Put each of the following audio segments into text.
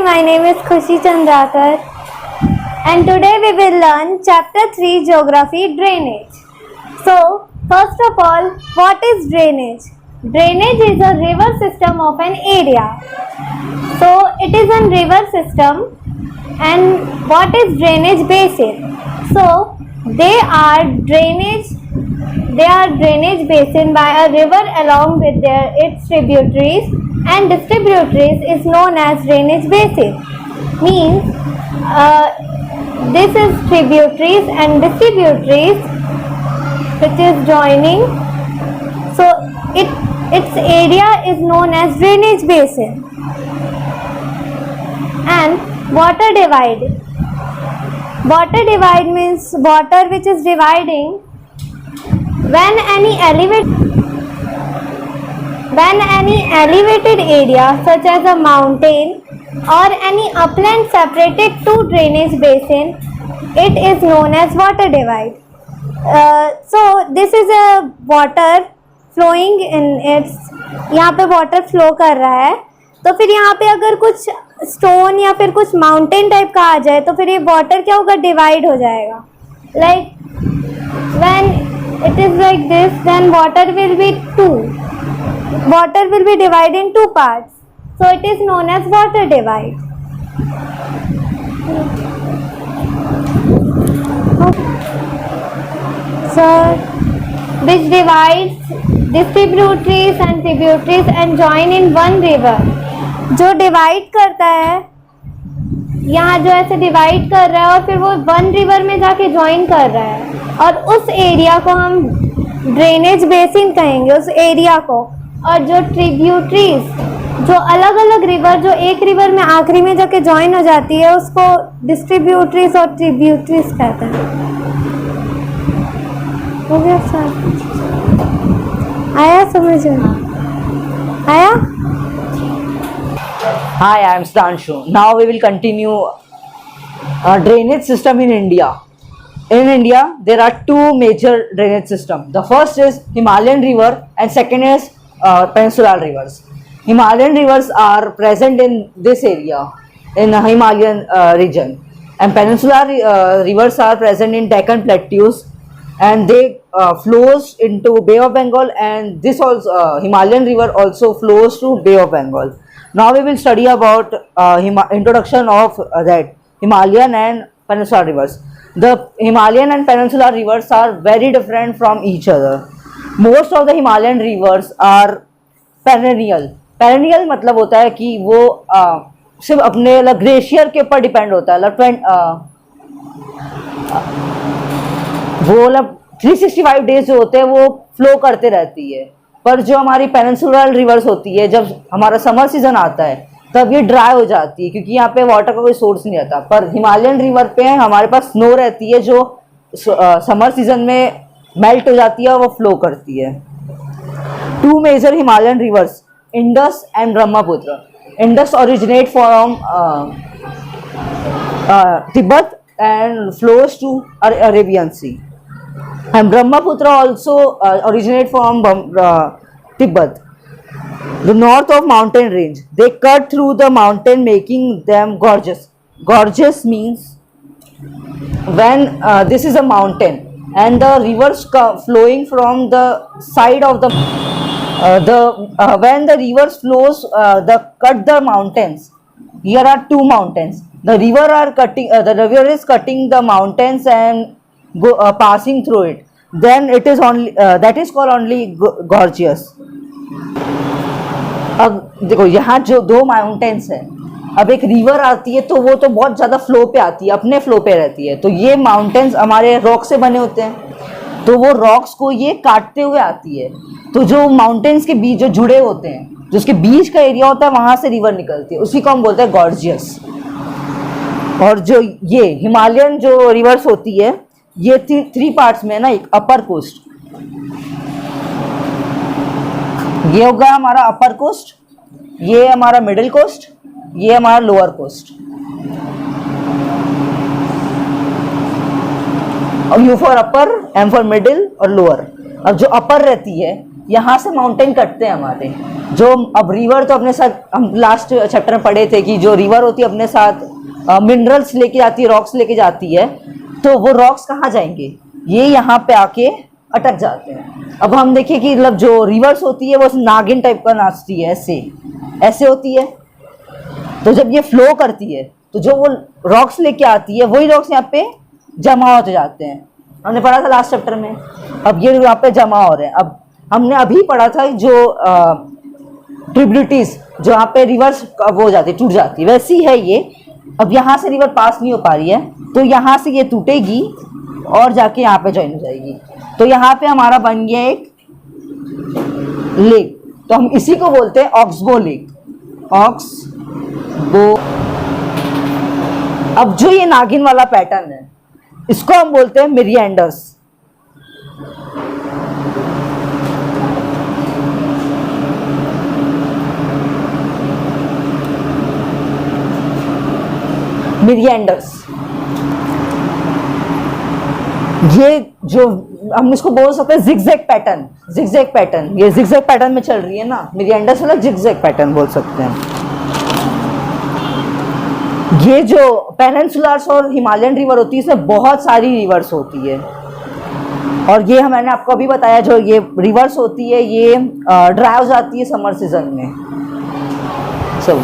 my name is Khushi Chandrakar and today we will learn chapter 3 Geography Drainage. So, first of all, what is drainage? Drainage is a river system of an area. So, it is a river system. And what is drainage basin? So, they are drainage basin by a river along with its tributaries, and distributaries is known as drainage basin. Means this is tributaries and distributaries which is joining. So its area is known as drainage basin. And water divide. Water divide means water which is dividing when any elevated area such as a mountain or any upland separated two drainage basin, it is known as water divide. So this is a water flowing in its, यहाँ पे water flow कर रहा है, तो फिर यहाँ पे अगर कुछ स्टोन या फिर कुछ माउंटेन टाइप का आ जाए तो फिर ये वाटर क्या होगा, डिवाइड हो जाएगा. Like when it is like this, then water will be divide in two parts, so it is known as water divide. Sir, which divides distributaries and tributaries and join in one river. जो divide करता है, यहाँ जो ऐसे divide कर रहा है और फिर वो वन रिवर में जाके ज्वाइन कर रहा है, और उस एरिया को हम ड्रेनेज बेसिन कहेंगे, उस एरिया को. और जो ट्रिब्यूटरीज, जो अलग अलग रिवर जो एक रिवर में आखिरी में जाके ज्वाइन हो जाती है, उसको डिस्ट्रीब्यूटरीज और ट्रिब्यूटरीज कहते हैं. हो गया सर? आया समझ में? आया? Hi, I am Stanshu. Now we will continue drainage system in India. In India, there are two major drainage systems. The first is Himalayan river and second is peninsular rivers. Himalayan rivers are present in this area, in the Himalayan region, and peninsular rivers are present in Deccan plateaus, and they flows into Bay of Bengal, and this also Himalayan river also flows to Bay of Bengal. Now we will study about introduction of that Himalayan and peninsular rivers. The Himalayan and peninsular rivers are very different from each other. Most of the Himalayan rivers are perennial. Perennial मतलब होता है कि वो सिर्फ अपने glacier के ऊपर depend होता है. वो 365 डेज जो होते हैं वो फ्लो करते रहती है. पर जो हमारी पेनिनसुलर रिवर्स होती है, जब हमारा समर सीजन आता है तब ये ड्राई हो जाती है, क्योंकि यहाँ पे वाटर का कोई सोर्स नहीं रहता. पर हिमालयन रिवर पे हमारे पास स्नो रहती है, जो समर सीजन में मेल्ट हो जाती है और वो फ्लो करती है. Two major Himalayan rivers, Indus and Brahmaputra. Indus originate from Tibet and flows to Arabian sea. And Brahmaputra also originate from Tibet. The north of mountain range. They cut through the mountain, making them gorges. Gorges means when this is a mountain and the rivers flowing from the side of the when the rivers flows, cut the mountains. Here are two mountains. The river is cutting the mountains and passing through it. Then it is only that is called only gorgeous. अब देखो यहाँ जो दो mountains हैं, अब एक river आती है तो वो तो बहुत ज़्यादा फ्लो पे आती है, अपने फ्लो पे रहती है. तो ये माउंटेन्स हमारे रॉक से बने होते हैं, तो वो रॉक्स को ये काटते हुए आती है. तो जो माउंटेन्स के बीच जो जुड़े होते हैं, जो उसके बीच का एरिया होता है, वहाँ से रिवर निकलती है, उसी को हम बोलते हैं गॉर्जियस. और जो ये हिमालयन जो रिवर्स होती है, ये थ्री पार्ट्स में है ना. एक अपर कोस्ट, ये होगा हमारा अपर कोस्ट, ये हमारा मिडिल कोस्ट, ये हमारा lower coast. U for upper, M for middle और लोअर. अब जो अपर रहती है यहाँ से माउंटेन कटते हैं हमारे। जो अब रिवर तो अपने साथ, हम लास्ट चैप्टर में पढ़े थे कि जो रिवर होती है अपने साथ मिनरल्स लेके जाती है, रॉक्स लेके जाती है, तो वो रॉक्स कहाँ जाएंगे, ये यहाँ पे आके अटक जाते हैं। अब हम देखिए कि मतलब जो रिवर्स होती है वो नागिन टाइप का नाचती है, ऐसे ऐसे होती है। तो जब ये फ्लो करती है तो जो वो रॉक्स लेके आती है वही रॉक्स यहाँ पे जमा होते जाते हैं, हमने पढ़ा था लास्ट चैप्टर में। अब ये यहाँ पे जमा हो रहे हैं। अब हमने अभी पढ़ा था जो ट्रिब्यूटरीज जो यहाँ पे रिवर्स वो हो जाती है, टूट जाती है, वैसी है ये। अब यहाँ से रिवर पास नहीं हो पा रही है तो यहाँ से ये टूटेगी और जाके यहाँ पे ज्वाइन हो जाएगी। तो यहाँ पे हमारा बन गया एक लेक, तो हम इसी को बोलते हैं ऑक्सबो लेक। ऑक्सबो। अब जो ये नागिन वाला पैटर्न है इसको हम बोलते हैं मिरिएंडर्स। मिरिएंडर्स, ये जो हम इसको बोल सकते हैं जिगजैग पैटर्न। जिगजैग पैटर्न, ये जिगजैग पैटर्न में चल रही है ना, मिरिएंडर्स वाला जिगजैग पैटर्न बोल सकते हैं। ये जो पेनिनसुलर्स और हिमालयन रिवर होती है इसमें बहुत सारी रिवर्स होती है, और ये मैंने आपको अभी बताया जो ये रिवर्स होती है ये ड्राई हो जाती है समर सीजन में। सब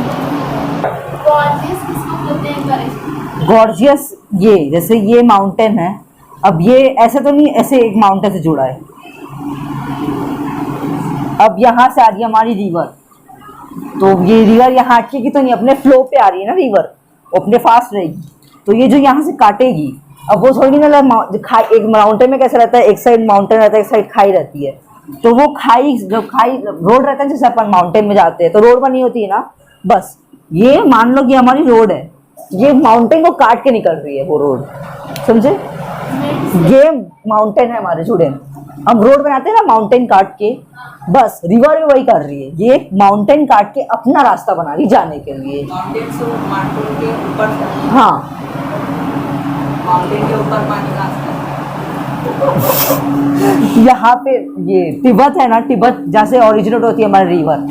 गॉर्जियस, ये जैसे ये माउंटेन है, अब ये ऐसे तो नहीं, ऐसे एक माउंटेन से जुड़ा है। अब यहाँ से आ रही है हमारी रिवर, तो ये रिवर यहाँ अटकेगी तो नहीं, अपने फ्लो पे आ रही है ना रिवर, अपने फास्ट रहेगी। तो ये जो यहाँ से काटेगी, अब वो थोड़ी ना एक माउंटेन में कैसे रहता है, एक साइड माउंटेन रहता है एक साइड खाई रहती है, तो वो खाई जो खाई रोड रहता है, जैसे अपन माउंटेन में जाते हैं तो रोड बनी होती है ना, बस ये मान लो कि हमारी रोड है, ये माउंटेन को काट के निकल रही है वो रोड, समझे। ये माउंटेन है हमारे जुड़े, हम रोड बनाते हैं ना माउंटेन काट के, बस रिवर भी वही कर रही है, ये माउंटेन काट के अपना रास्ता बना रही जाने के लिए। माउंटेन से माउंटेन के ऊपर, हाँ माउंटेन के ऊपर पानी रास्ता। यहाँ पे ये तिब्बत है ना, तिब्बत जहाँ से ओरिजिनेट होती है हमारी रिवर,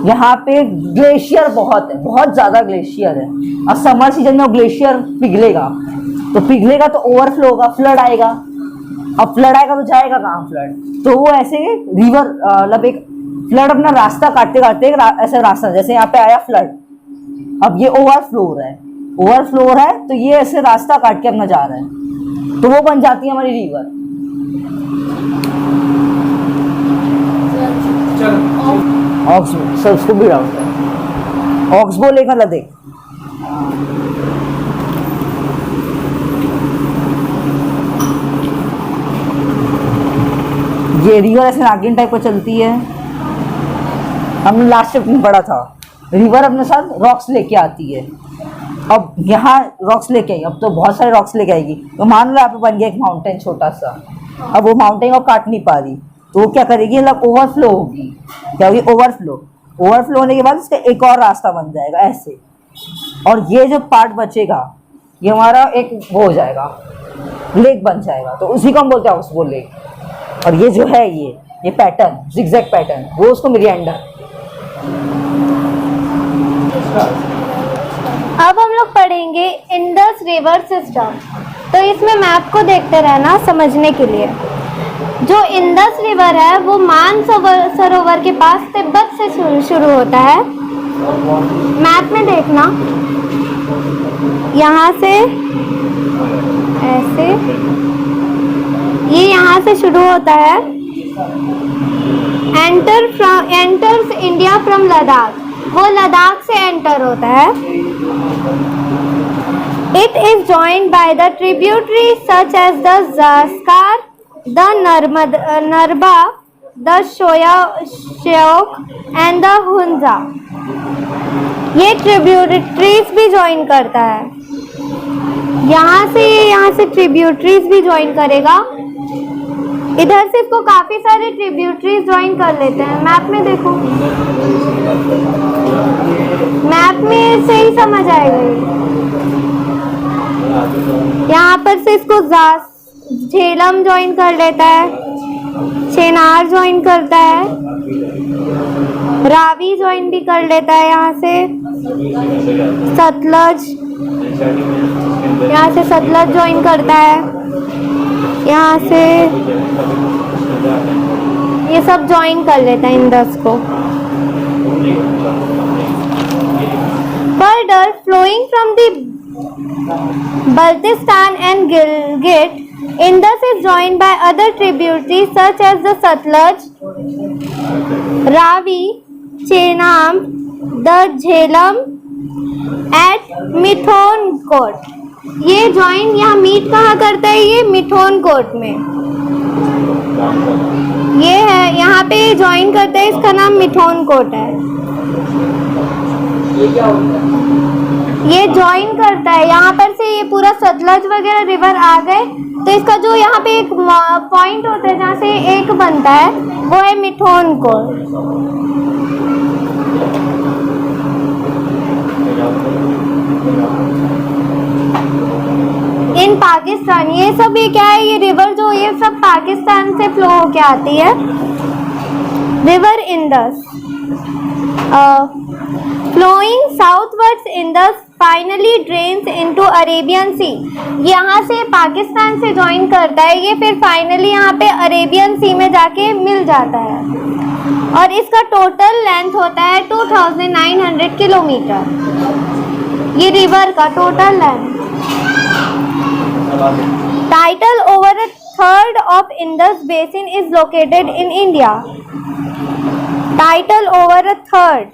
यहाँ पे ग्लेशियर बहुत है, बहुत ज्यादा ग्लेशियर है। और समर सीजन में ग्लेशियर पिघलेगा, तो पिघलेगा तो ओवरफ्लो होगा, फ्लड आएगा। अब फ्लड आएगा तो जाएगा कहाँ फ्लड, तो वो ऐसे रिवर मतलब एक फ्लड अपना रास्ता काटते काटते ऐसा रास्ता, जैसे यहाँ पे आया फ्लड, अब ये ओवरफ्लो हो रहा है, ओवरफ्लो हो रहा है तो ये ऐसे रास्ता काट के अपना जा रहा है, तो वो बन जाती है हमारी रिवर। ऑक्सबो, सर उसको भी डाउट है, ऑक्सबो लेक मतलब देख, ये रिवर ऐसे नागिन टाइप का चलती है। हमने लास्ट चैप्टर में पढ़ा था, रिवर अपने साथ रॉक्स लेके आती है। अब यहाँ रॉक्स लेके आई, अब तो बहुत सारे रॉक्स लेके आएगी, तो मान लो यहाँ पे बन गया एक माउंटेन छोटा सा, अब वो माउंटेन को काट नहीं पा रही, तो वो क्या करेगी, मतलब ओवरफ्लो होगी। क्या होगी, ओवरफ्लो। ओवरफ्लो होने के बाद उसका एक और रास्ता बन जाएगा ऐसे, और ये जो पार्ट बचेगा ये हमारा एक वो हो जाएगा, लेक बन जाएगा, तो उसी को हम बोलते हैं ऑक्सबो लेक। और ये जो है ये पैटर्न, जिगजैग पैटर्न, वो उसको मिरिएंडर। अब हम लोग पढ़ेंगे इंडस रिवर सिस्टम। तो इसमें मैप को देखते रहना समझने के लिए। जो इंडस रिवर है वो मानसरोवर के पास तिब्बत से शुरू होता है। मैप में देखना, यहाँ से ऐसे ये यहाँ से शुरू होता है, एंटर्स इंडिया फ्रॉम लद्दाख, वो लद्दाख से एंटर होता है। It is joined by the tributary such as the Zanskar, the Narmada, the Shyok and the Hunza. ये ट्रिब्यूटरीज भी ज्वाइन करता है, यहाँ से ट्रिब्यूटरीज भी ज्वाइन करेगा। इधर से इसको काफी सारे ट्रिब्यूटरीज ज्वाइन कर लेते हैं। मैप में देखो, मैप में से ही समझ आएगा। यहाँ पर से इसको झेलम ज्वाइन कर लेता है, चेनार ज्वाइन करता है, रावी ज्वाइन भी कर लेता है यहाँ से, सतलज, यहाँ से सतलज ज्वाइन करता है, यहाँ से ये सब ज्वाइन कर लेता है इंडस को। Further, flowing from the Baltistan and Gilgit, Indus is joined by other tributaries such as the Satluj, Ravi, Chenab, the Jhelum at Mithonkoट। ये ज्वाइन यहाँ मीट कहाँ करता है? ये मिथोनकोट में, ये है यहाँ पे ज्वाइन करता है, इसका नाम मिथोनकोट है। ये ज्वाइन करता है यहाँ पर से, ये पूरा सतलज वगैरह रिवर आ गए तो इसका जो यहाँ पे एक पॉइंट होता है जहाँ से एक बनता है वो है मिथोनकोट। इन पाकिस्तान, ये सब ये क्या है, ये रिवर जो ये सब पाकिस्तान से फ्लो होके आती है। River Indus flowing southwards, Indus finally drains into Arabian Sea. यहाँ से पाकिस्तान से ज्वाइन करता है, ये फिर फाइनली यहाँ पे अरेबियन सी में जाके मिल जाता है और इसका टोटल लेंथ होता है 2900 किलोमीटर। ये रिवर का total length. Title over a third of Indus basin is located in India. Title over a third.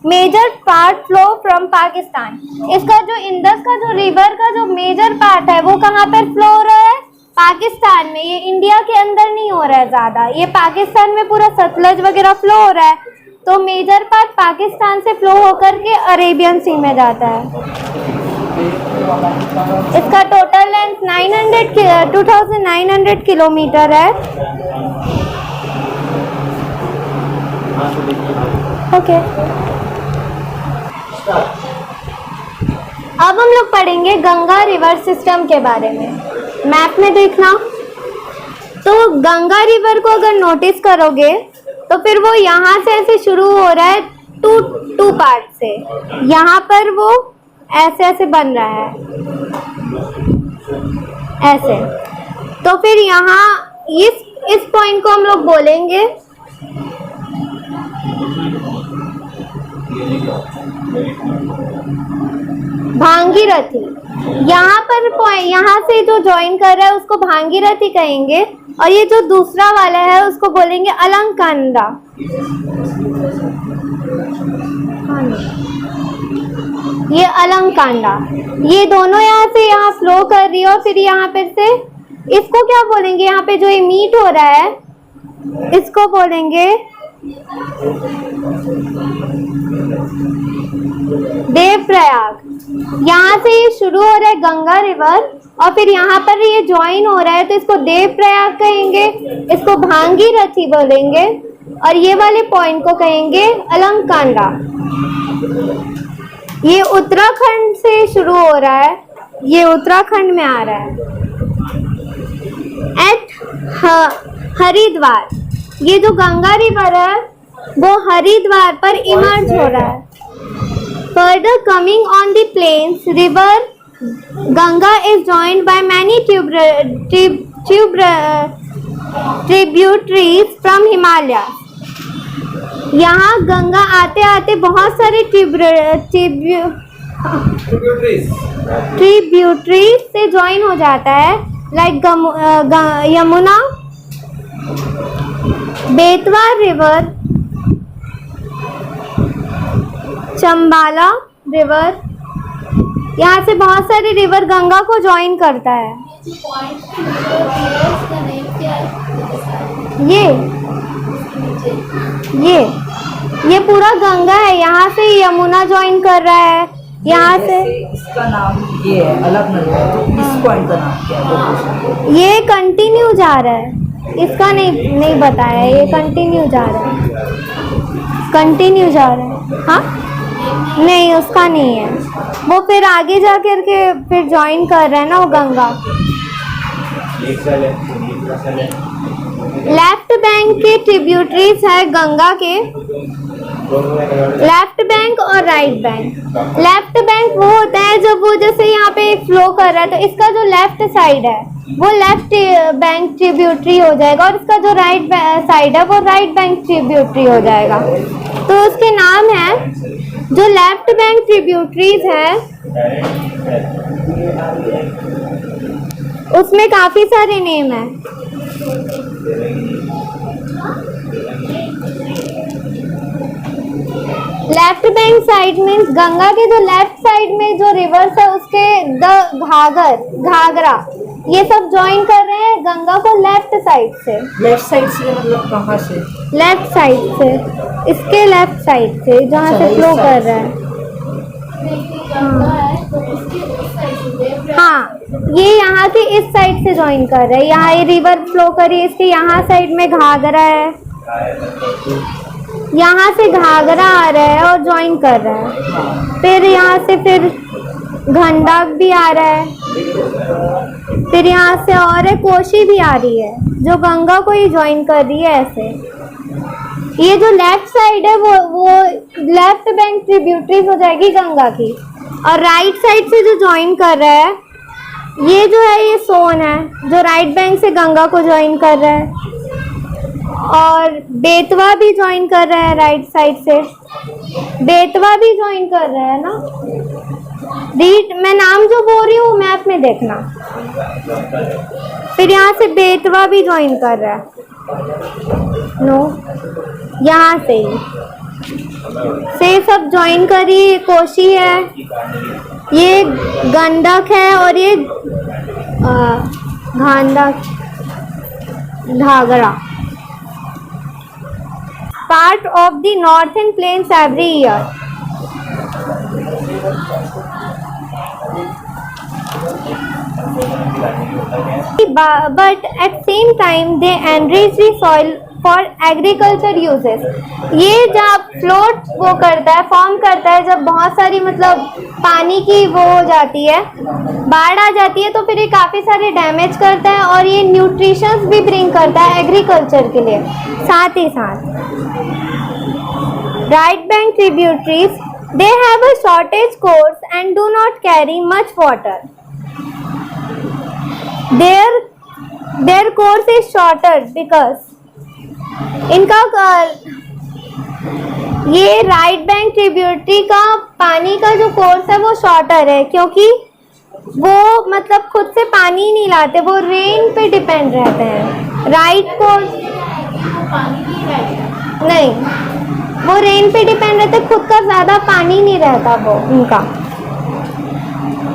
Major part flow from Pakistan. इसका जो इंडस का जो रिवर का जो मेजर पार्ट है वो कहाँ पर फ्लो हो रहा है? पाकिस्तान में। ये इंडिया के अंदर नहीं हो रहा है ज़्यादा, ये पाकिस्तान में पूरा सतलज वगैरह फ्लो हो रहा है, तो मेजर पार्ट पाकिस्तान से फ्लो होकर के अरेबियन सी में जाता है। इसका टोटल लेंथ 2900 किलोमीटर है। ओके, अब हम लोग पढ़ेंगे गंगा रिवर सिस्टम के बारे में। मैप में देखना, तो गंगा रिवर को अगर नोटिस करोगे तो फिर वो यहाँ से ऐसे शुरू हो रहा है टू पार्ट से। यहाँ पर वो ऐसे ऐसे बन रहा है ऐसे, तो फिर यहाँ इस पॉइंट को हम लोग बोलेंगे भागीरथी। यहाँ पर यहाँ से जो ज्वाइन कर रहा है उसको भागीरथी कहेंगे, और ये जो दूसरा वाला है उसको बोलेंगे अलंकांडा। ये अलंकांडा, ये दोनों यहाँ से यहाँ फ्लो कर रही है और फिर यहाँ पर से इसको क्या बोलेंगे, यहाँ पे जो ये मीट हो रहा है इसको बोलेंगे देवप्रयाग। यहाँ से ये शुरू हो रहा है गंगा रिवर और फिर यहाँ पर ये ज्वाइन हो रहा है तो इसको देवप्रयाग कहेंगे, इसको भागीरथी बोलेंगे और ये वाले पॉइंट को कहेंगे अलंकांडा। ये उत्तराखंड से शुरू हो रहा है, ये उत्तराखंड में आ रहा है। एट हरिद्वार, ये जो गंगा रिवर है वो हरिद्वार पर इमर्ज हो रहा है। Further coming on the plains, river Ganga is joined by many tributaries from Himalaya. यहाँ गंगा आते आते बहुत सारे ट्रिब्यूटरीज से ज्वाइन हो जाता है, like Yamuna, Betwa river, Chambal river. यहाँ से बहुत सारे रिवर गंगा को ज्वाइन करता है। ये पूरा गंगा है, यहाँ से यमुना ज्वाइन कर रहा है, यहाँ से इसका नाम ये है अलकनंदा, तो इस पॉइंट का नाम क्या है? ये कंटिन्यू जा रहा है, इसका नहीं बताया, ये कंटिन्यू जा रहा है, कंटिन्यू जा रहा है। हाँ नहीं, उसका नहीं है, वो फिर आगे जा कर के फिर ज्वाइन कर रहा है ना वो गंगा। लेफ्ट बैंक के ट्रिब्यूटरीज है गंगा के, लेफ्ट बैंक और राइट बैंक। लेफ्ट बैंक वो होता है जब वो जैसे यहाँ पे फ्लो कर रहा है तो इसका जो लेफ्ट साइड है वो लेफ्ट बैंक ट्रिब्यूटरी हो जाएगा और इसका जो राइट साइड है वो राइट बैंक ट्रिब्यूटरी हो जाएगा। तो उसके नाम है जो लेफ्ट बैंक ट्रिब्यूटरीज है उसमें काफी सारे नेम है। Left bank side means Ganga के जो लेफ्ट साइड में जो रिवर्स है उसके घाघरा ये सब ज्वाइन कर रहे हैं गंगा को लेफ्ट साइड से। लेफ्ट साइड से मतलब कहाँ से? लेफ्ट साइड से, इसके लेफ्ट साइड से जहाँ से फ्लो कर रहा है। हाँ, ये यहाँ के इस साइड से ज्वाइन कर रहा है। यहाँ ये रिवर फ्लो करी, इसके यहाँ साइड में घाघरा है, यहाँ से घाघरा आ रहा है और ज्वाइन कर रहा है। फिर यहाँ से फिर गंडक भी आ रहा है, फिर यहाँ से और है कोशी भी आ रही है जो गंगा को ही ज्वाइन कर रही है। ऐसे ये जो लेफ्ट साइड है वो लेफ्ट बैंक ट्रिब्यूटरीज हो जाएगी गंगा की, और राइट साइड से जो ज्वाइन कर रहा है ये जो है ये सोन है जो राइट बैंक से गंगा को ज्वाइन कर रहा है, और बेतवा भी ज्वाइन कर रहा है राइट साइड से। बेतवा भी ज्वाइन कर रहा है ना, मैं नाम जो बोल रही हूँ मैप में देखना। फिर यहाँ से बेतवा भी ज्वाइन कर रहा है, नो यहाँ से ही से सब ज्वाइन करी। कोशी है, ये गंडक है और ये Ghaghara. Part of the northern plains every year. But at same time they enrich the soil for agriculture uses. ये जब फ्लोट वो करता है, फॉर्म करता है जब बहुत सारी मतलब पानी की वो हो जाती है, बाढ़ आ जाती है, तो फिर ये काफ़ी सारे डैमेज करता है और ये न्यूट्रिशंस भी ब्रिंग करता है एग्रीकल्चर के लिए। साथ ही साथ right bank tributaries, they have a shortage course and do not carry much water. Their course is shorter because इनका ये राइट बैंक ट्रिब्यूटरी का पानी का जो कोर्स है वो शॉर्टर है क्योंकि वो मतलब खुद से पानी नहीं लाते, वो रेन पे डिपेंड रहते हैं। राइट कोर्स नहीं, वो रेन पे डिपेंड रहते, खुद का ज़्यादा पानी नहीं रहता वो उनका।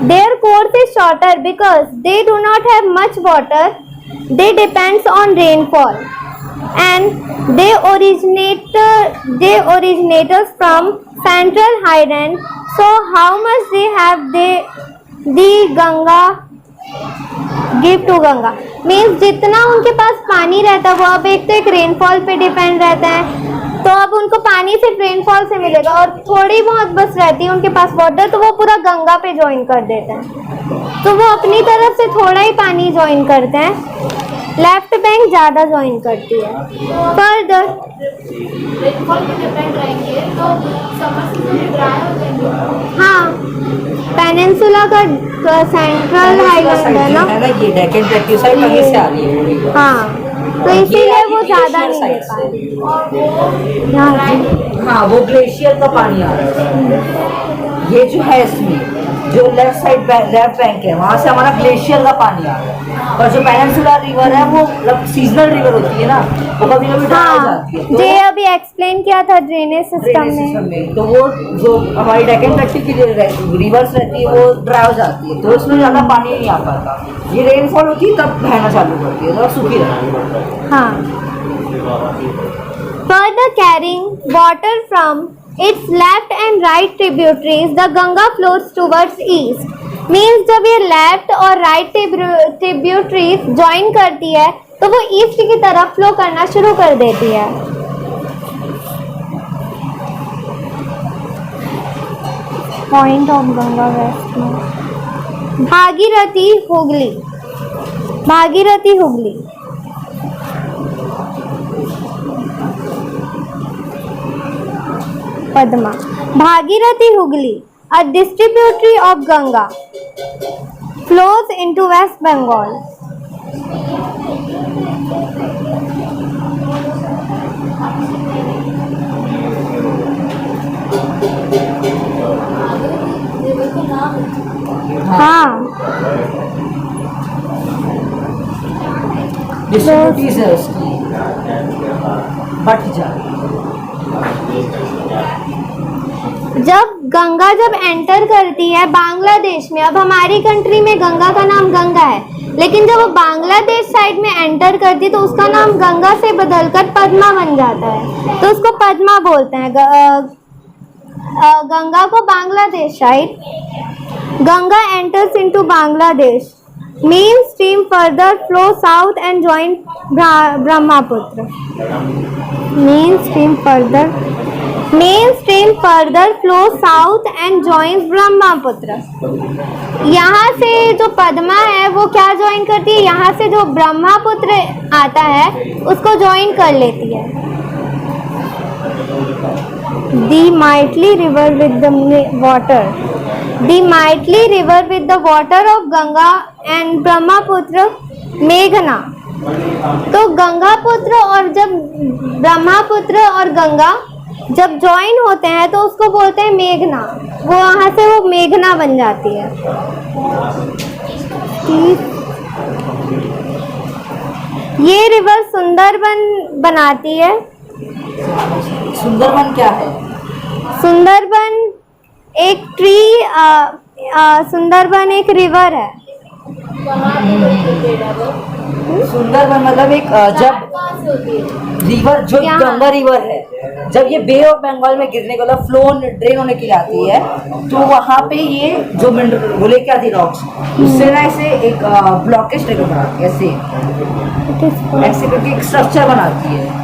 Their course is shorter because they do not have much water. They depends on rainfall, and they originate from central highland. So how much they have the Ganga give to Ganga means जितना उनके पास पानी रहता है वो अब एक तो एक रेनफॉल पे डिपेंड रहता है, तो अब उनको पानी सिर्फ रेनफॉल से मिलेगा और थोड़ी बहुत बस रहती है उनके पास वाटर, तो वो पूरा गंगा पे ज्वाइन कर देते हैं। तो वो अपनी तरफ से थोड़ा ही पानी ज्वाइन करते हैं, लेफ्ट बैंक ज़्यादा ज्वाइन करती है। फर्दर रेनफॉल पे डिपेंड रहेंगे तो समर सीजन में ड्राई हो जाएंगे। हाँ, पेनिनसुला का सेंट्रल हाईलैंड है ना, ये डेक्कन प्लेट्यू साइड वहीं से आ रही है। हाँ, तो इसीलिए वो ज़्यादा नहीं दे पाए। हाँ, वो ग्लेशियर का पानी आ रहा है। ये जो है इसमें जो लेफ्ट साइड लेफ्ट बैंक है वहाँ से हमारा ग्लेशियर का पानी आ रहा है, और जो पेनिनसुला रिवर है वो सीजनल रिवर होती है ना, वो कभी कभी ड्राई हो जाती है। जो अभी एक्सप्लेन किया था ड्रेनेज सिस्टम में, तो वो जो हमारी डेक्कन प्लेट्यू की रिवर्स रहती है वो ड्राई हो जाती है, तो उसमें ज़्यादा पानी नहीं आ पाता। ये रेनफॉल होती है तब बहना चालू करती है और सूखी रहती है। हाँ, further carrying water from its left and right tributaries, the Ganga flows towards east. Means जब ये लेफ्ट और राइट ट्रिब्यूटरीज ज्वाइन करती है तो वो ईस्ट की तरफ फ्लो करना शुरू कर देती है। पॉइंट ऑफ गंगा वेस्ट में Bhagirathi Hooghly Padma. Bhagirathi Hooghly, a distributary of Ganga, flows into West Bengal. हाँ, डिस्ट्रीब्यूटीज है उसकी, बट जा जब गंगा जब एंटर करती है बांग्लादेश में, अब हमारी कंट्री में गंगा का नाम गंगा है, लेकिन जब वो बांग्लादेश साइड में एंटर करती है तो उसका नाम गंगा से बदलकर पद्मा बन जाता है, तो उसको पद्मा बोलते हैं। गंगा को Bangladesh side, Ganga enters into Bangladesh. Main stream further flows south and joins Brahmaputra. Main stream further flows south and joins Brahmaputra. यहाँ से जो पद्मा है वो क्या ज्वाइन करती है, यहाँ से जो ब्रह्मपुत्र आता है उसको ज्वाइन कर लेती है। The Maitli river with the water. The Maitli river with the water of Ganga and Brahmaputra, Meghna. तो गंगापुत्र और जब ब्रह्मपुत्र और गंगा जब ज्वाइन होते हैं तो उसको बोलते हैं मेघना, वो वहाँ से वो मेघना बन जाती है। ये रिवर सुंदरबन बनाती है। सुंदरबन क्या है? सुंदरबन एक सुंदरबन एक रिवर है। सुंदरबन मतलब एक जब रिवर जो गंगा रिवर है, जब ये बे ऑफ बंगाल में गिरने के बाद फ्लो ड्रेन होने के लिए आती है, तो वहाँ पे ये जो मिनरल वो लेके आती रॉक्स, उससे ना ऐसे एक ब्लॉकेज टाइप बनाती है, ऐसे करके एक स्ट्रक्चर बनाती है।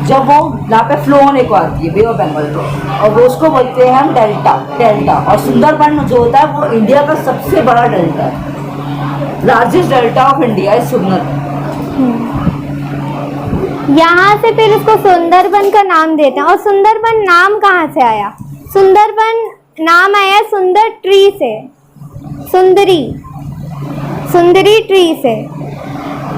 जब वो यहाँ पे फ्लो होने को आती है बे ऑफ बंगाल को, और वो उसको बोलते हैं हम डेल्टा। और सुंदरबन जो होता है वो इंडिया का सबसे बड़ा डेल्टा है, लार्जेस्ट डेल्टा ऑफ इंडिया है सुंदरबन। यहाँ से फिर उसको सुंदरबन का नाम देते हैं। और सुंदरबन नाम कहाँ से आया? सुंदरबन नाम आया सुंदर ट्री से, सुंदरी ट्री से।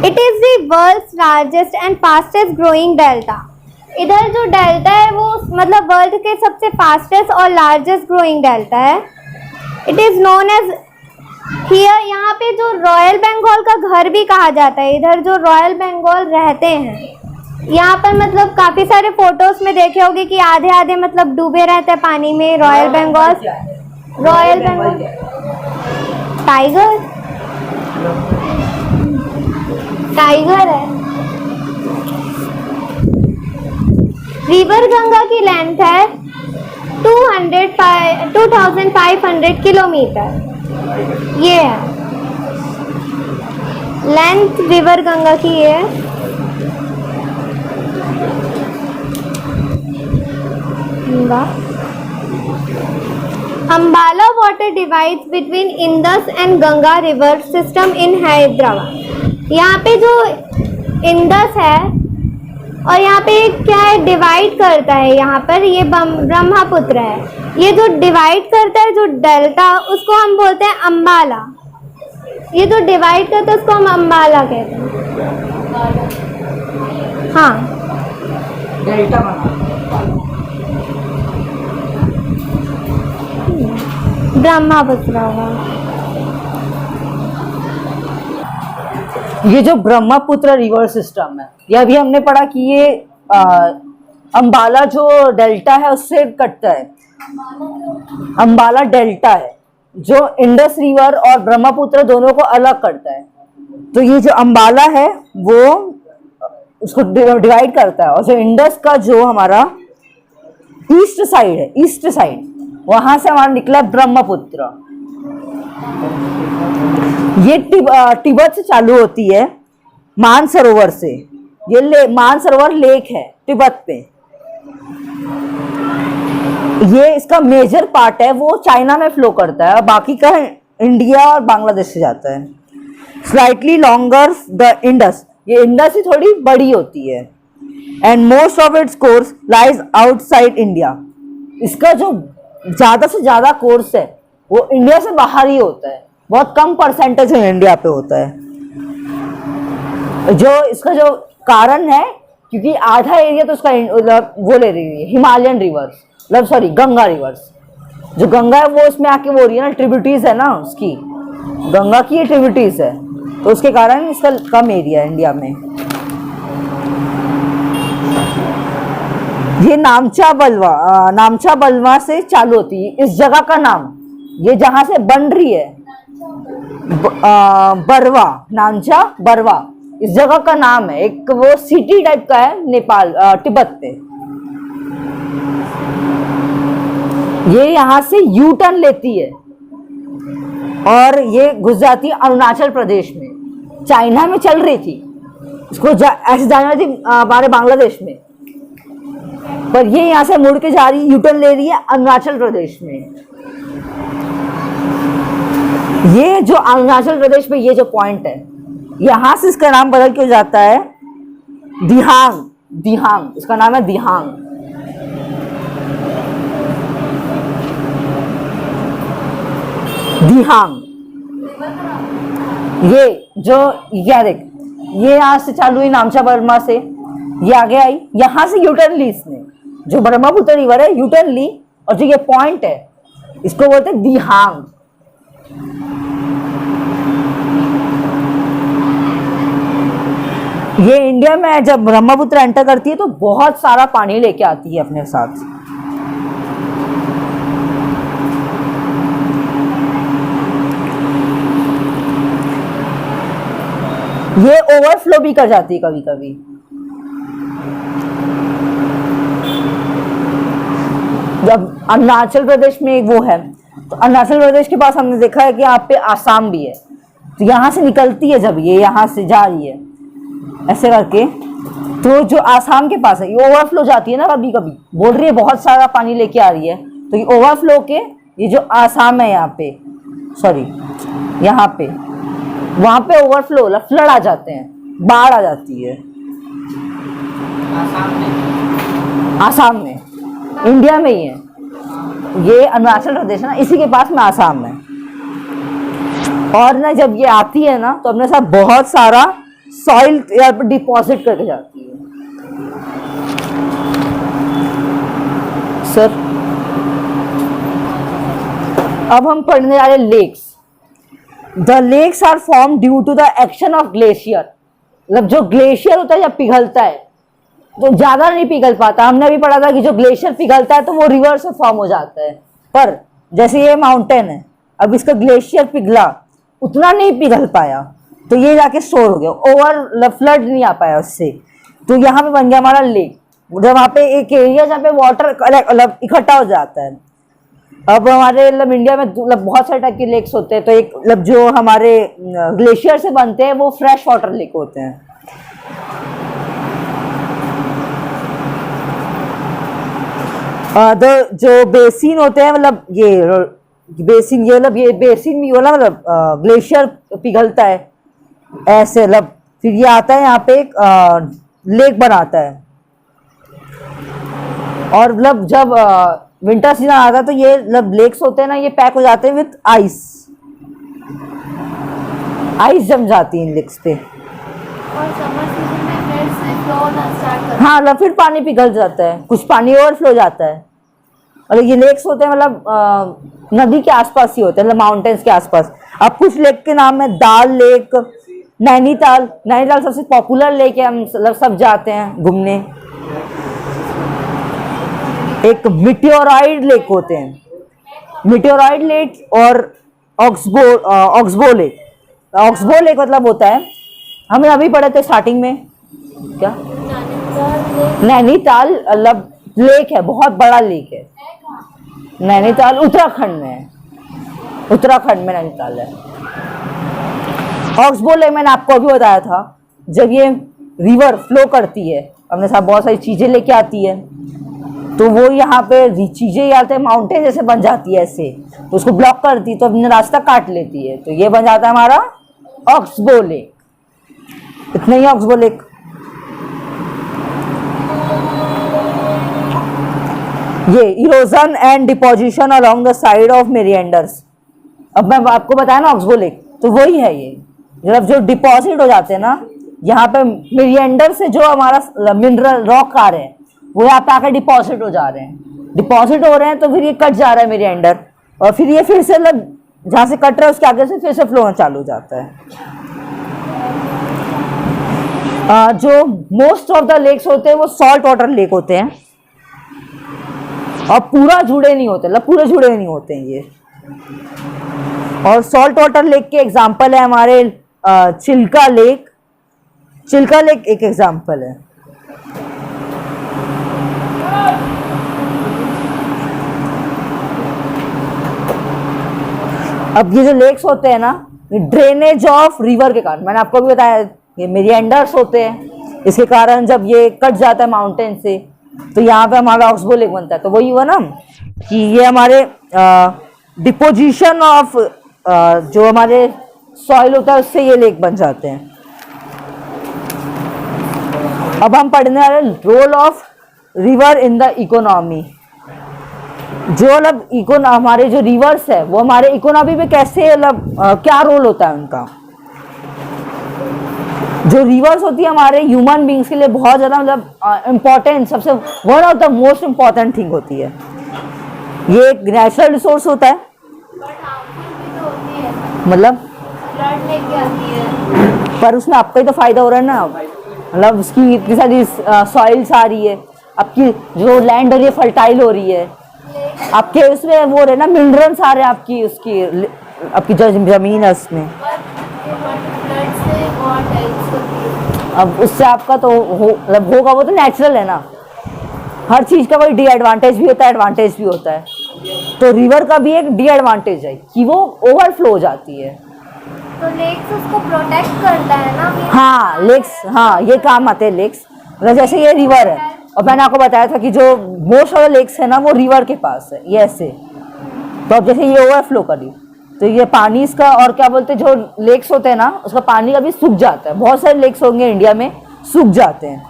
It is the world's largest and fastest growing delta. इधर जो डेल्टा है वो मतलब वर्ल्ड के सबसे फास्टेस्ट और लार्जेस्ट ग्रोइंग डेल्टा है। It is known as here, यहाँ पे जो रॉयल बंगाल का घर भी कहा जाता है। इधर जो रॉयल बंगाल रहते हैं यहाँ पर, मतलब काफी सारे फोटोज में देखे होंगे कि आधे आधे मतलब डूबे रहते हैं पानी में। रॉयल बंगाल टाइगर है। रिवर गंगा की लेंथ है 2500 किलोमीटर। ये है लेंथ रिवर गंगा की। ये Ambala water divides between Indus and Ganga river system in Hyderabad. यहाँ पे जो इंदस है और यहाँ पे क्या है, डिवाइड करता है। यहाँ पर ये ब्रह्मपुत्र है, ये जो डिवाइड करता है जो डेल्टा, उसको हम बोलते हैं अम्बाला। ये जो डिवाइड करता है उसको हम अम्बाला कहते हैं। हाँ, डेल्टा बना ब्रह्मपुत्र होगा। ये जो ब्रह्मपुत्र रिवर सिस्टम है, ये अभी हमने पढ़ा कि ये अंबाला जो डेल्टा है उससे कटता है। अंबाला डेल्टा है जो इंडस रिवर और ब्रह्मपुत्र दोनों को अलग करता है। तो ये जो अंबाला है वो उसको डिवाइड करता है, और जो इंडस का जो हमारा ईस्ट साइड है, ईस्ट साइड, वहां से हमारा निकला ब्रह्मपुत्र। ये तिब्बत से चालू होती है, मानसरोवर से। ये मानसरोवर लेक है तिब्बत पे। ये इसका मेजर पार्ट है वो चाइना में फ्लो करता है, और बाकी का इंडिया और बांग्लादेश से जाता है। स्लाइटली लॉन्गर द इंडस, ये इंडस से थोड़ी बड़ी होती है। And most of its course lies outside India. इसका जो ज़्यादा से ज़्यादा कोर्स है वो इंडिया से बाहर ही होता है, बहुत कम परसेंटेज है इंडिया पे होता है। जो इसका जो कारण है, क्योंकि आधा एरिया तो उसका वो ले रही है हिमालयन रिवर्स, मतलब सॉरी गंगा रिवर्स। जो गंगा है वो इसमें आके वो हो रही है ना, ट्रिब्यूटरीज है ना उसकी, गंगा की ये ट्रिब्यूटरीज है, तो उसके कारण इसका कम एरिया है इंडिया में। ये नामचा बलवा से चालू होती है इस जगह का नाम, ये जहां से बन रही है बरवा, नामचा बरवा इस जगह का नाम है। एक वो सिटी टाइप का है नेपाल तिब्बत पे। ये यहाँ से यू टर्न लेती है और ये घुस जाती है अरुणाचल प्रदेश में। चाइना में चल रही थी, इसको ऐसे जाना थी हमारे बांग्लादेश में, पर ये यहाँ से मुड़ के जा रही, यू टर्न ले रही है अरुणाचल प्रदेश में। ये जो अरुणाचल प्रदेश में ये जो पॉइंट है, यहाँ से इसका नाम बदल के हो जाता है दिहांग। दिहांग इसका नाम है, दिहांग। दिहांग ये जो क्या देख, ये यहाँ से चालू हुई नामचा बर्मा से, ये आगे आई, यहाँ से यूटर्न ली इसने, जो ब्रह्मपुत्र रिवर है यूटर्न ली, और जो ये पॉइंट है इसको बोलते हैं दिहांग। ये इंडिया में जब ब्रह्मपुत्र एंटर करती है तो बहुत सारा पानी लेके आती है अपने साथ। ये ओवरफ्लो भी कर जाती है कभी कभी। जब अरुणाचल प्रदेश में एक वो है, तो अरुणाचल प्रदेश के पास हमने देखा है कि यहाँ पे आसाम भी है, तो यहाँ से निकलती है, जब ये यहाँ से जा रही है ऐसे करके, तो जो आसाम के पास है ये ओवरफ्लो जाती है ना, कभी कभी बोल रही है बहुत सारा पानी लेके आ रही है, तो ये ओवरफ्लो के ये जो आसाम है यहाँ पे, सॉरी यहाँ पे, वहां पे ओवरफ्लो फ्लड आ जाते हैं, बाढ़ आ जाती है। आसाम में इंडिया में ही है ये, अरुणाचल प्रदेश है ना, इसी के पास में आसाम है। और ना जब ये आती है ना, तो अपने साथ बहुत सारा सॉइल यहाँ पर डिपॉजिट करके जाती है। सर अब हम पढ़ने जा रहे हैं lakes. The lakes are form due to the action of glacier. मतलब जो ग्लेशियर होता है जब पिघलता है तो ज्यादा नहीं पिघल पाता। हमने अभी पढ़ा था कि जो ग्लेशियर पिघलता है तो वो रिवर से फॉर्म हो जाता है, पर जैसे ये माउंटेन है, अब इसका ग्लेशियर पिघला, उतना नहीं पिघल पाया, तो ये जाके स्टोर हो गया, ओवर फ्लड नहीं आ पाया उससे, तो यहाँ पे बन गया हमारा लेक। जब वहाँ पे एक एरिया जहाँ पे वाटर इकट्ठा हो जाता है। अब हमारे इंडिया में बहुत सारे टाइप के लेक्स होते हैं, तो एक जो हमारे ग्लेशियर से बनते हैं वो फ्रेश वाटर लेक होते हैं। जो बेसिन होते हैं, मतलब ये बेसिन, ये मतलब ये बेसिन भी होला, मतलब ग्लेशियर पिघलता है ऐसे, मतलब फिर ये आता है यहाँ पे एक लेक बनाता है। और मतलब जब विंटर सीजन आता है तो ये मतलब लेक्स होते हैं ना, ये पैक हो जाते हैं विथ आइस, आइस जम जाती है इन लेक्स पे। और समर सीजन में फिर से फ्लो होना स्टार्ट करता है। हाँ, मतलब फिर पानी पिघल जाता है, कुछ पानी ओवरफ्लो जाता है। और ये लेक्स होते हैं मतलब नदी के आसपास ही होते हैं, मतलब माउंटेन्स के आसपास। अब कुछ लेक के नाम है दाल लेक, नैनीताल। नैनीताल सबसे पॉपुलर लेक है, हम सब जाते हैं घूमने। एक मिटियोराइड लेक होते हैं, मिटियोराइड लेक और ऑक्सबो लेक। ऑक्सबो लेक मतलब होता है, हमने अभी पढ़े थे स्टार्टिंग में, क्या नैनीताल मतलब लेक है, बहुत बड़ा लेक है। नैनीताल उत्तराखंड में है, उत्तराखंड में नैनीताल है। ऑक्सबो लेक मैंने आपको अभी बताया था, जब ये रिवर फ्लो करती है अपने साथ बहुत सारी चीजें लेके आती है, तो वो यहाँ पे चीजें ये आते हैं, माउंटेन जैसे बन जाती है ऐसे, तो उसको ब्लॉक करती है, तो अपना रास्ता काट लेती है, तो ये बन जाता है हमारा ऑक्सबो लेक। इतना ही ऑक्सबो लेक। ये erosion and deposition along the side of meanders. अब मैं आपको बताया ना ऑक्सबो लेक, तो वही है ये, जब जो डिपॉजिट हो जाते हैं ना यहाँ पे मेरिएंडर से, जो हमारा मिनरल रॉक आ रहे हैं वो यहाँ पे आकर डिपॉजिट हो जा रहे हैं, डिपॉजिट हो रहे हैं, तो फिर ये कट जा रहा है मेरिएंडर, और फिर ये फिर से जहाँ से कट रहा है उसके आगे से फिर से फ्लो होना चालू हो जाता है। जो मोस्ट ऑफ द लेक्स होते हैं वो सॉल्ट वाटर लेक होते हैं, और पूरा जुड़े नहीं होते, पूरे जुड़े नहीं होते हैं ये। और सॉल्ट वाटर लेक के एग्जाम्पल है हमारे चिल्का लेक। चिल्का लेक एक एग्जाम्पल है। अब ये जो लेक्स होते हैं ना, ड्रेनेज ऑफ रिवर के कारण, मैंने आपको भी बताया ये मेरिएंडर्स होते हैं, इसके कारण जब ये कट जाता है माउंटेन से तो यहाँ पे हमारा ऑक्सबो लेक बनता है। तो वही हुआ ना कि ये हमारे डिपोजिशन ऑफ जो हमारे सॉइल होता है उससे ये लेक बन जाते हैं। अब हम पढ़ने वाले role of river in the economy. जो मतलब हमारे जो रिवर्स है वो हमारे इकोनॉमी में कैसे क्या रोल होता है उनका। जो रिवर्स होती है हमारे ह्यूमन बींग्स के लिए बहुत ज़्यादा इम्पोर्टेंट, सबसे one of the most important thing होती है। ये एक नेचुरल रिसोर्स होता है, मतलब फ्लड लेके आती है, पर उसमें आपका ही तो फायदा हो रहा है ना, मतलब उसकी इतनी सारी सॉइल्स आ रही है, आपकी जो लैंड हो रही है फर्टाइल हो रही है, आपके उसमें वो रहे ना मिनरल्स आ रहे हैं आपकी उसकी आपकी जो जमीन है उसमें। फ्लड से बहुत हेल्प होती है। अब उससे आपका तो मतलब होगा, वो तो नेचुरल है ना, हर चीज़ का कोई डिएडवांटेज भी होता है, एडवांटेज भी होता है। तो रिवर का भी एक डिएडवांटेज है कि वो ओवरफ्लो हो जाती है। तो लेक्स उसको प्रोटेक्ट करता है ना। हाँ लेक्स, हाँ ये काम आते हैं लेक्स, मतलब जैसे ये रिवर है, और मैंने आपको बताया था कि जो मोस्ट ऑफ द लेक्स है ना वो रिवर के पास है, ये ऐसे। तो अब जैसे ये ओवरफ्लो करी तो ये पानी इसका, और क्या बोलते हैं, जो लेक्स होते हैं ना उसका पानी कभी सूख जाता है, बहुत सारे लेक्स होंगे इंडिया में सूख जाते हैं।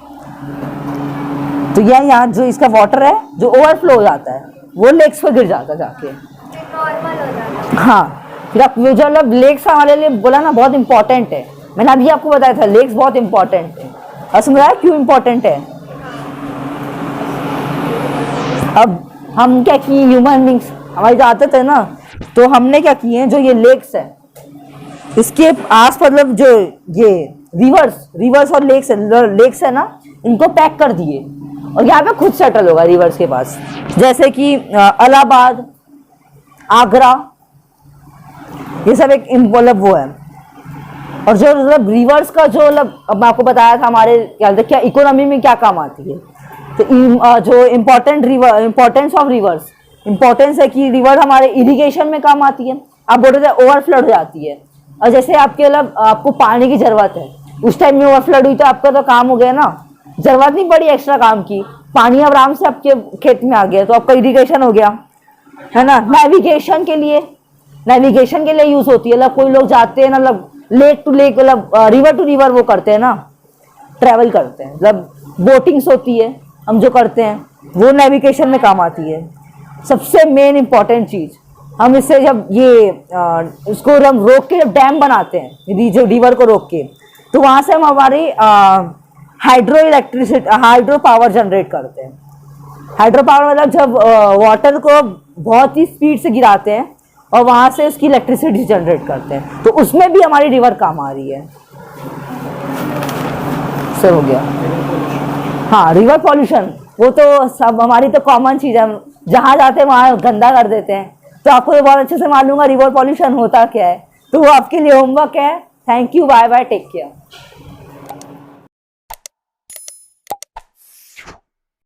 तो यहाँ जो इसका वाटर है जो ओवरफ्लो हो जाता है वो लेक्स पर गिर जाता है जाके, नॉर्मल हो जाता है। हाँ। फिर आप जो मतलब लेक्स हमारे लिए बोला ना बहुत इंपॉर्टेंट है, मैंने अभी आपको बताया था लेक्स बहुत इंपॉर्टेंट है, और समझ आया क्यों इंपॉर्टेंट है। अब हम क्या किए, ह्यूमन बींग्स हमारी जो आदत है ना, तो हमने क्या किए हैं, जो ये लेक्स है इसके आस मतलब जो ये रिवर्स और लेक्स है ना, इनको पैक कर दिए और यहाँ पे खुद सेटल होगा रिवर्स के पास। जैसे कि इलाहाबाद, आगरा, ये सब एक मतलब वो है। और जो मतलब रिवर्स का जो मतलब अब मैं आपको बताया था हमारे क्या इकोनॉमी में क्या काम आती है, तो जो इम्पोर्टेंस ऑफ रिवर्स, इम्पोर्टेंस है कि रिवर हमारे इरिगेशन में काम आती है। आप बोल रहे थे ओवरफ्लड हो जाती है, और जैसे आपके मतलब आपको पानी की जरूरत है, उस टाइम में ओवरफ्लड हुई तो आपका तो काम हो गया ना, जरूरत नहीं पड़ी एक्स्ट्रा काम की, पानी आराम से आपके खेत में आ गया, तो आपका इरिगेशन हो गया, है ना। नेविगेशन के लिए यूज होती है, मतलब कोई लोग जाते हैं ना, मतलब लेक टू लेक, मतलब रिवर टू रिवर वो करते हैं ना, ट्रैवल करते हैं, मतलब बोटिंग्स होती है हम जो करते हैं, वो नेविगेशन में काम आती है। सबसे मेन इंपॉर्टेंट चीज, हम इससे जब ये उसको हम रोक के जब डैम बनाते हैं जो रिवर को रोक के, तो वहां से हम हमारी हाइड्रो पावर जनरेट करते हैं। हाइड्रो पावर मतलब जब वाटर को बहुत ही स्पीड से गिराते हैं और वहां से उसकी इलेक्ट्रिसिटी जनरेट करते हैं, तो उसमें भी हमारी रिवर काम आ रही है। से हो गया। हाँ, रिवर पॉल्यूशन वो तो सब हमारी तो कॉमन चीज है, जहाँ जाते हैं वहाँ गंदा कर देते हैं। तो आपको ये बहुत अच्छे से मालूम है रिवर पॉल्यूशन होता क्या है, तो वो आपके लिए होमवर्क है। Thank you, bye bye, take care.